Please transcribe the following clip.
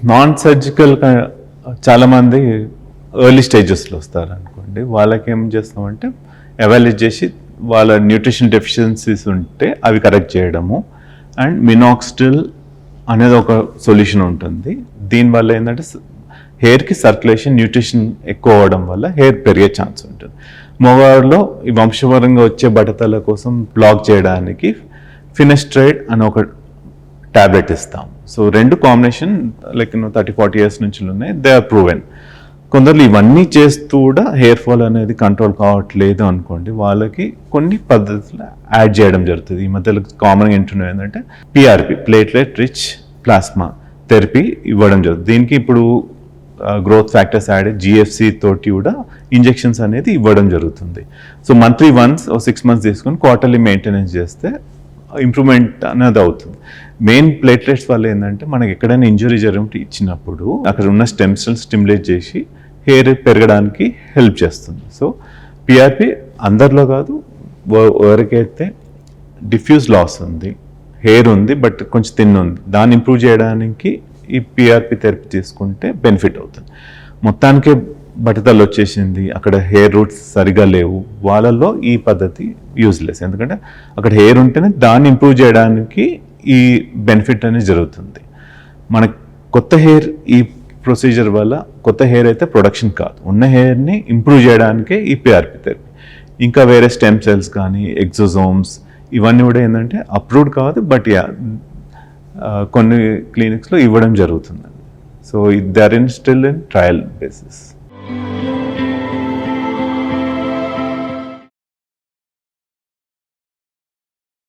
Non surgical చాలామంది early స్టేజెస్లో వస్తారు అనుకోండి, వాళ్ళకి ఏం చేస్తామంటే ఎవాల్యుయేట్ చేసి వాళ్ళ న్యూట్రిషన్ డెఫిషియన్సీస్ ఉంటే అవి కరెక్ట్ చేయడము. అండ్ మినాక్సిడిల్ అనేది ఒక సొల్యూషన్ ఉంటుంది. దీనివల్ల ఏంటంటే హెయిర్కి సర్క్యులేషన్ న్యూట్రిషన్ ఎక్కువ అవ్వడం వల్ల హెయిర్ పెరిగే ఛాన్స్ ఉంటుంది. మగవారిలో ఈ వంశపరంగా వచ్చే బట్టతల కోసం బ్లాక్ చేయడానికి ఫినెస్ట్రైడ్ అని ఒక టాబ్లెట్ ఇస్తాం. సో రెండు కాంబినేషన్ లైక్ 30-40 years నుంచి ఉన్నాయి, దే ఆర్ ప్రూవెన్. కొందరు ఇవన్నీ చేస్తూ కూడా హెయిర్ ఫాల్ అనేది కంట్రోల్ కావట్లేదు అనుకోండి, వాళ్ళకి కొన్ని పద్ధతులు యాడ్ చేయడం జరుగుతుంది. ఈ మధ్యలో కామన్గా వింటున్నవి ఏంటంటే PRP, platelet rich plasma therapy ఇవ్వడం జరుగుతుంది. దీనికి ఇప్పుడు గ్రోత్ ఫ్యాక్టర్స్ యాడ్ జిఎఫ్సి తోటి కూడా ఇంజెక్షన్స్ అనేది ఇవ్వడం జరుగుతుంది. సో మంత్లీ వన్స్ 6 months తీసుకొని క్వార్టర్లీ మెయింటెనెన్స్ చేస్తే ఇంప్రూవ్మెంట్ అనేది అవుతుంది. మెయిన్ ప్లేట్లెట్స్ వల్ల ఏంటంటే మనకి ఎక్కడైనా ఇంజురీ జరిగినట్టు ఇచ్చినప్పుడు అక్కడ ఉన్న స్టెమ్ సెల్స్ స్టిమ్యులేట్ చేసి హెయిర్ పెరగడానికి హెల్ప్ చేస్తుంది. సో పిఆర్పి అందరిలో కాదు, ఎవరికైతే డిఫ్యూజ్ లాస్ ఉంది, హెయిర్ ఉంది బట్ కొంచెం థిన్ ఉంది, దాన్ని ఇంప్రూవ్ చేయడానికి ఈ పిఆర్పి థెరపీ తీసుకుంటే బెనిఫిట్ అవుతుంది. మొత్తానికి బట్టతలు వచ్చేసింది, అక్కడ హెయిర్ రూట్స్ సరిగా లేవు, వాళ్ళల్లో ఈ పద్ధతి యూజ్లెస్. ఎందుకంటే అక్కడ హెయిర్ ఉంటేనే దాన్ని ఇంప్రూవ్ చేయడానికి ఈ బెనిఫిట్ అనేది జరుగుతుంది. మనకు కొత్త హెయిర్ ఈ ప్రొసీజర్ వల్ల కొత్త హెయిర్ అయితే ప్రొడక్షన్ కాదు, ఉన్న హెయిర్ని ఇంప్రూవ్ చేయడానికే ఈ పిఆర్పి థెరపీ. ఇంకా వేరే స్టెమ్ సెల్స్ కానీ ఎక్సోజోమ్స్ ఇవన్నీ కూడా ఏంటంటే అప్రూవ్డ్ కాదు, బట్ కొన్ని క్లినిక్స్లో ఇవ్వడం జరుగుతుందండి. So they are still in trial basis.